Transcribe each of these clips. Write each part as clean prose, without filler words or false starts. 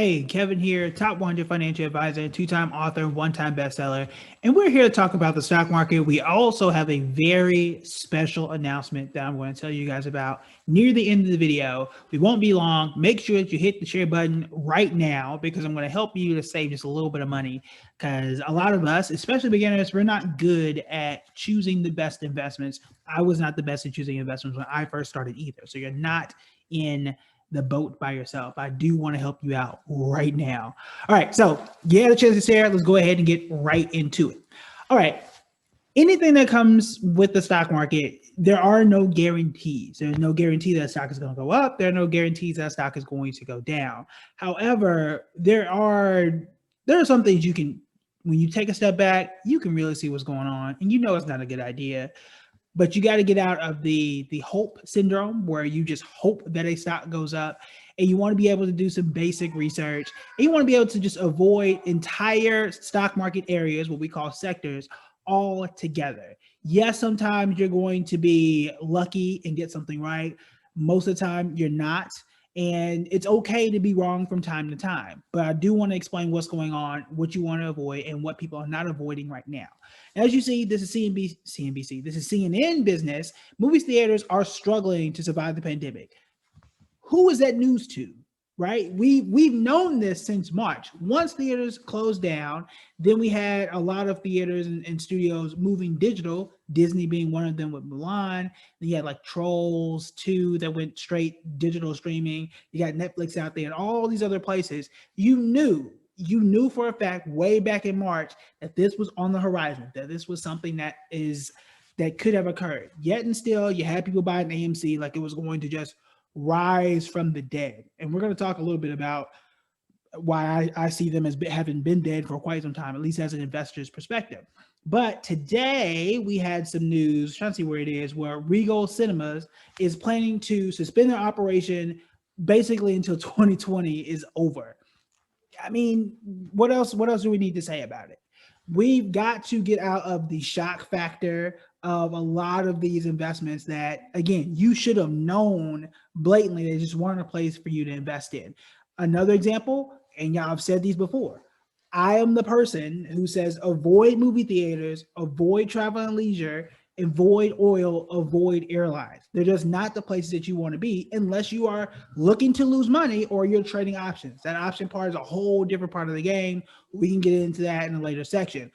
Hey, Kevin here, top 100 financial advisor, two-time author, one-time bestseller. And we're here to talk about the stock market. We also have a very special announcement that I'm going to tell you guys about near the end of the video. We won't be long. Make sure that you hit the share button right now because I'm going to help you to save just a little bit of money because a lot of us, especially beginners, we're not good at choosing the best investments. I was not the best at choosing investments when I first started either. So you're not in the boat by yourself. I do want to help you out right now. All right, so you had a chance to share. Let's go ahead and get right into it. All right, anything that comes with the stock market, there are no guarantees. There's no guarantee that stock is going to go up. There are no guarantees that stock is going to go down. However, there are some things you can, when you take a step back, you can really see what's going on, and you know it's not a good idea. But you got to get out of the hope syndrome where you just hope that a stock goes up, and you want to be able to do some basic research, and you want to be able to just avoid entire stock market areas, what we call sectors, all together. Yes, sometimes you're going to be lucky and get something right. Most of the time you're not, and it's okay to be wrong from time to time. But I do want to explain what's going on, what you want to avoid, and what people are not avoiding right now. As you see, this is CNBC. This is CNN business. Movie theaters are struggling to survive the pandemic. Who is that news to? Right? We've known this since March. Once theaters closed down, then we had a lot of theaters and studios moving digital. Disney being one of them with Mulan. Then you had like Trolls 2 that went straight digital streaming. You got Netflix out there and all these other places. You knew for a fact way back in March that this was on the horizon, that this was something that could have occurred. Yet and still, you had people buying AMC like it was going to just rise from the dead. And we're going to talk a little bit about why I see them as having been dead for quite some time, at least as an investor's perspective. But today we had some news, trying to see where it is, where Regal Cinemas is planning to suspend their operation basically until 2020 is over. I mean, what else? What else do we need to say about it? We've got to get out of the shock factor of a lot of these investments that, again, you should have known blatantly they just weren't a place for you to invest in. Another example, and y'all have said these before. I am the person who says avoid movie theaters, avoid travel and leisure, avoid oil, avoid airlines. They're just not the places that you want to be unless you are looking to lose money or you're trading options. That option part is a whole different part of the game. We can get into that in a later section.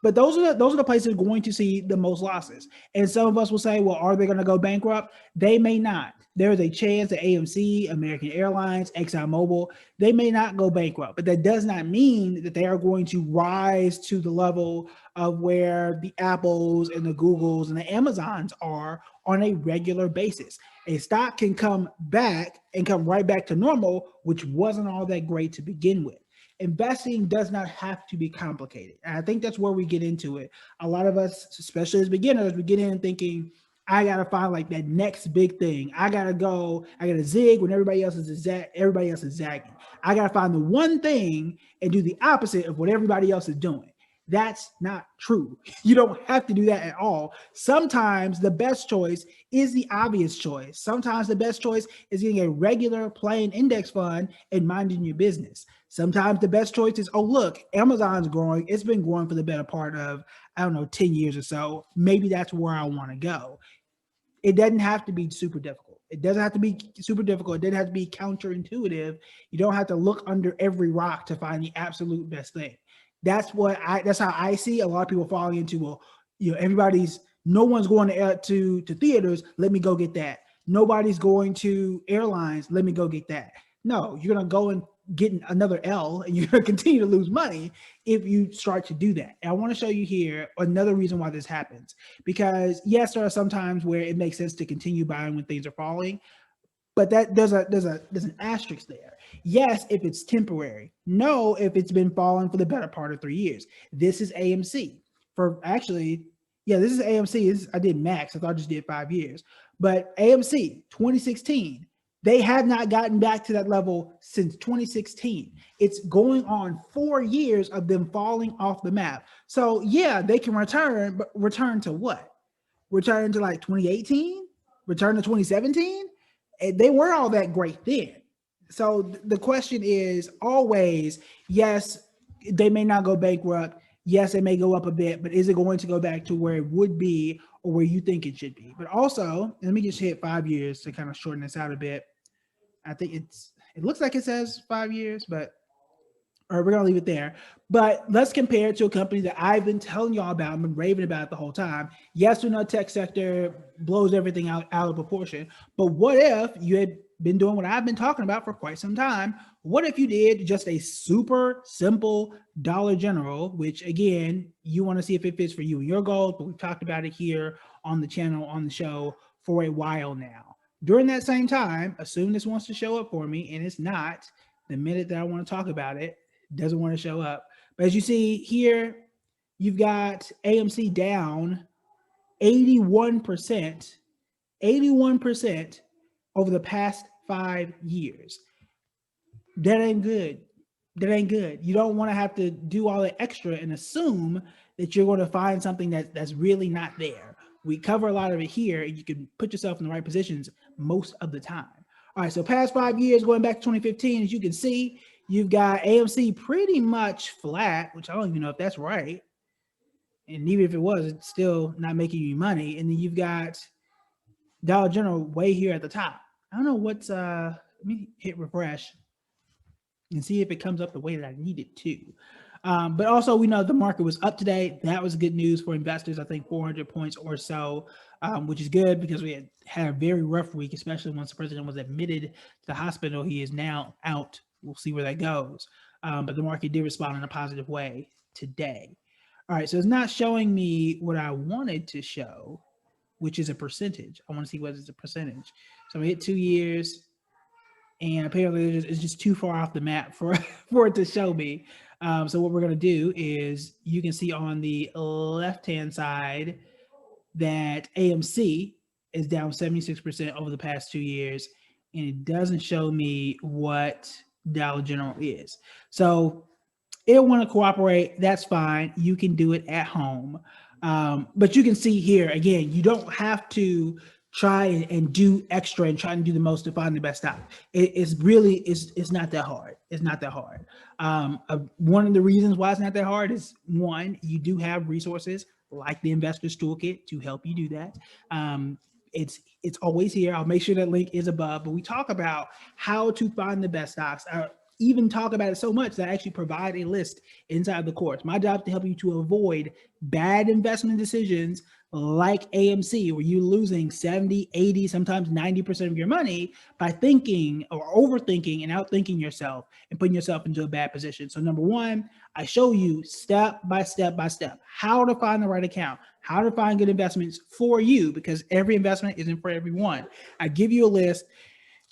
But those are the places going to see the most losses. And some of us will say, well, are they going to go bankrupt? They may not. There is a chance that AMC, American Airlines, ExxonMobil, they may not go bankrupt, but that does not mean that they are going to rise to the level of where the Apples and the Googles and the Amazons are on a regular basis. A stock can come back and come right back to normal, which wasn't all that great to begin with. Investing does not have to be complicated. And I think that's where we get into it. A lot of us, especially as beginners, we get in thinking, I gotta find like that next big thing. I gotta zig when everybody else is zagging. I gotta find the one thing and do the opposite of what everybody else is doing. That's not true. You don't have to do that at all. Sometimes the best choice is the obvious choice. Sometimes the best choice is getting a regular plain index fund and minding your business. Sometimes the best choice is, oh, look, Amazon's growing. It's been growing for the better part of, I don't know, 10 years or so. Maybe that's where I want to go. It doesn't have to be super difficult. It doesn't have to be super difficult. It doesn't have to be counterintuitive. You don't have to look under every rock to find the absolute best thing. That's how I see a lot of people falling into, well, no one's going to theaters. Let me go get that. Nobody's going to airlines. Let me go get that. No, you're going to go and get another L and you're going to continue to lose money if you start to do that. And I want to show you here another reason why this happens, because yes, there are some times where it makes sense to continue buying when things are falling, but that there's an asterisk there. Yes, if it's temporary. No, if it's been falling for the better part of 3 years. This is AMC. This is AMC. I did max. I thought I just did 5 years. But AMC 2016, they have not gotten back to that level since 2016. It's going on 4 years of them falling off the map. So yeah, they can return, but return to what? Return to like 2018? Return to 2017? They were all that great then. So the question is always, yes, they may not go bankrupt. Yes, it may go up a bit, but is it going to go back to where it would be or where you think it should be? But also, let me just hit 5 years to kind of shorten this out a bit. I think it looks like it says 5 years, but or we're gonna leave it there. But let's compare it to a company that I've been telling y'all about, I've been raving about the whole time. Yes, we know tech sector blows everything out of proportion. But what if you had been doing what I've been talking about for quite some time? What if you did just a super simple Dollar General, which again, you want to see if it fits for you and your goals, but we've talked about it here on the channel, on the show for a while now. During that same time, assume this wants to show up for me, and it's not the minute that I want to talk about it doesn't want to show up. But as you see here, you've got AMC down 81%, 81% over the past 5 years. That ain't good. That ain't good. You don't want to have to do all the extra and assume that you're going to find something that's really not there. We cover a lot of it here, and you can put yourself in the right positions most of the time. All right, so past 5 years, going back to 2015, as you can see, you've got AMC pretty much flat, which I don't even know if that's right. And even if it was, it's still not making you money. And then you've got Dollar General way here at the top. I don't know what's let me hit refresh and see if it comes up the way that I need it to. But also, we know the market was up today. That was good news for investors. I think 400 points or so, which is good because we had a very rough week, especially once the president was admitted to the hospital. He is now out. We'll see where that goes. But the market did respond in a positive way today. All right, so it's not showing me what I wanted to show, which is a percentage. I want to see what is a percentage. So I hit 2 years, and apparently it's just too far off the map for it to show me. So what we're going to do is you can see on the left-hand side that AMC is down 76% over the past 2 years, and it doesn't show me what Dollar General is. So it'll want to cooperate. That's fine. You can do it at home. But you can see here, again, you don't have to try and do extra and try and do the most to find the best stock. It's really, it's not that hard. It's not that hard. One of the reasons why it's not that hard is, one, you do have resources like the Investors Toolkit to help you do that. It's always here. I'll make sure that link is above, but we talk about how to find the best stocks. Even talk about it so much that I actually provide a list inside the course. My job is to help you to avoid bad investment decisions like AMC, where you're losing 70, 80, sometimes 90% of your money by thinking or overthinking and outthinking yourself and putting yourself into a bad position. So number one, I show you step by step by step how to find the right account, how to find good investments for you, because every investment isn't for everyone. I give you a list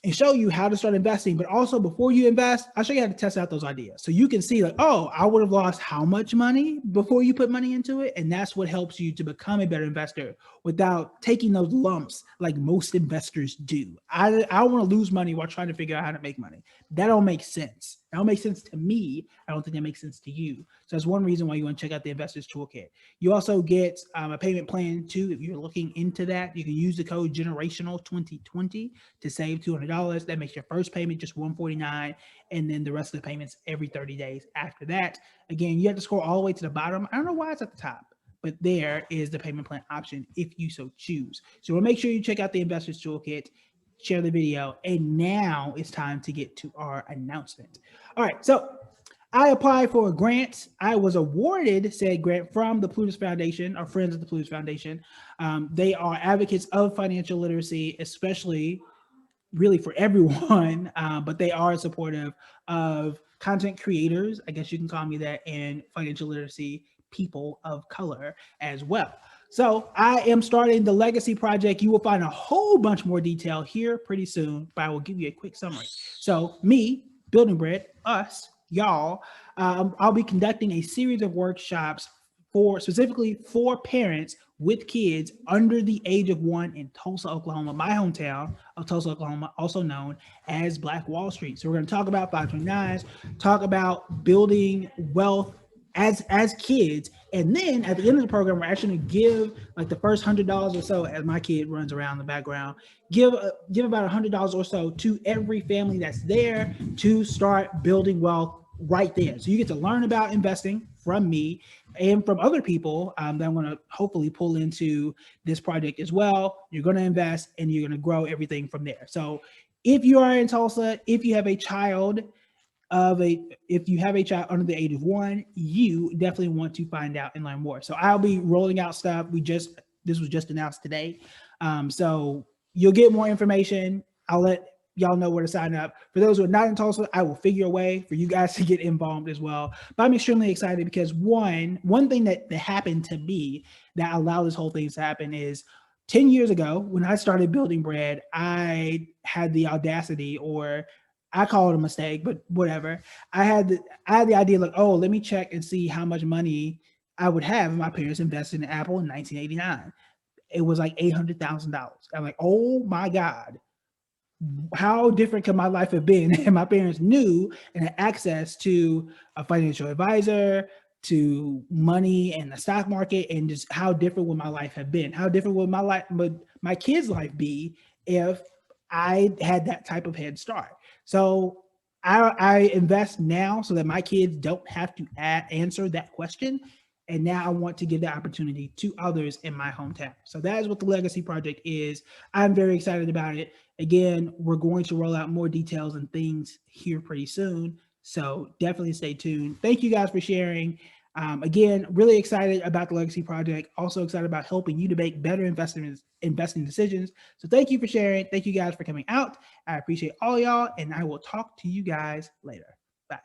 and show you how to start investing. But also, before you invest, I'll show you how to test out those ideas. So you can see like, oh, I would have lost how much money before you put money into it. And that's what helps you to become a better investor without taking those lumps like most investors do. I don't want to lose money while trying to figure out how to make money. That don't make sense. That don't make sense to me. I don't think that makes sense to you. So that's one reason why you want to check out the Investors Toolkit. You also get a payment plan too. If you're looking into that, you can use the code generational2020 to save $200. That makes your first payment just $149, and then the rest of the payments every 30 days after that. Again, you have to scroll all the way to the bottom. I don't know why it's at the top, but there is the payment plan option if you so choose. So we'll make sure you check out the Investors Toolkit, share the video, and now it's time to get to our announcement. All right, so I applied for a grant. I was awarded said grant from the Plutus Foundation, our friends at the Plutus Foundation. They are advocates of financial literacy, especially really for everyone, but they are supportive of content creators, I guess you can call me that, and financial literacy people of color as well. So I am starting the Legacy Project. You will find a whole bunch more detail here pretty soon, but I will give you a quick summary. So me, Building Bread, us, y'all, I'll be conducting a series of workshops specifically for parents with kids under the age of 1 in Tulsa, Oklahoma, my hometown of Tulsa, Oklahoma, also known as Black Wall Street. So we're going to talk about 529s, talk about building wealth as kids And then at the end of the program, we're actually going to give like the first $100 or so, as my kid runs around in the background, give about $100 or so to every family that's there to start building wealth right there. So you get to learn about investing from me and from other people that I'm going to hopefully pull into this project as well. You're going to invest and you're going to grow everything from there. So if you are in Tulsa, if you have a child if you have a child under the age of 1, you definitely want to find out and learn more. So I'll be rolling out stuff. This was just announced today. So you'll get more information. I'll let y'all know where to sign up. For those who are not in Tulsa, I will figure a way for you guys to get involved as well. But I'm extremely excited because one thing that happened to me that allowed this whole thing to happen is 10 years ago, when I started Building Bread, I had the audacity, or I call it a mistake, but whatever. I had the idea like, oh, let me check and see how much money I would have if my parents invested in Apple in 1989. It was like $800,000. I'm like, oh my God, how different could my life have been if my parents knew and had access to a financial advisor, to money and the stock market, and just how different would my life have been? How different would my kids' life be if I had that type of head start? So I invest now so that my kids don't have to answer that question. And now I want to give the opportunity to others in my hometown. So that is what the Legacy Project is. I'm very excited about it. Again, we're going to roll out more details and things here pretty soon. So definitely stay tuned. Thank you guys for sharing. Again, really excited about the Legacy Project. Also excited about helping you to make better investing decisions. So thank you for sharing. Thank you guys for coming out. I appreciate all y'all, and I will talk to you guys later. Bye.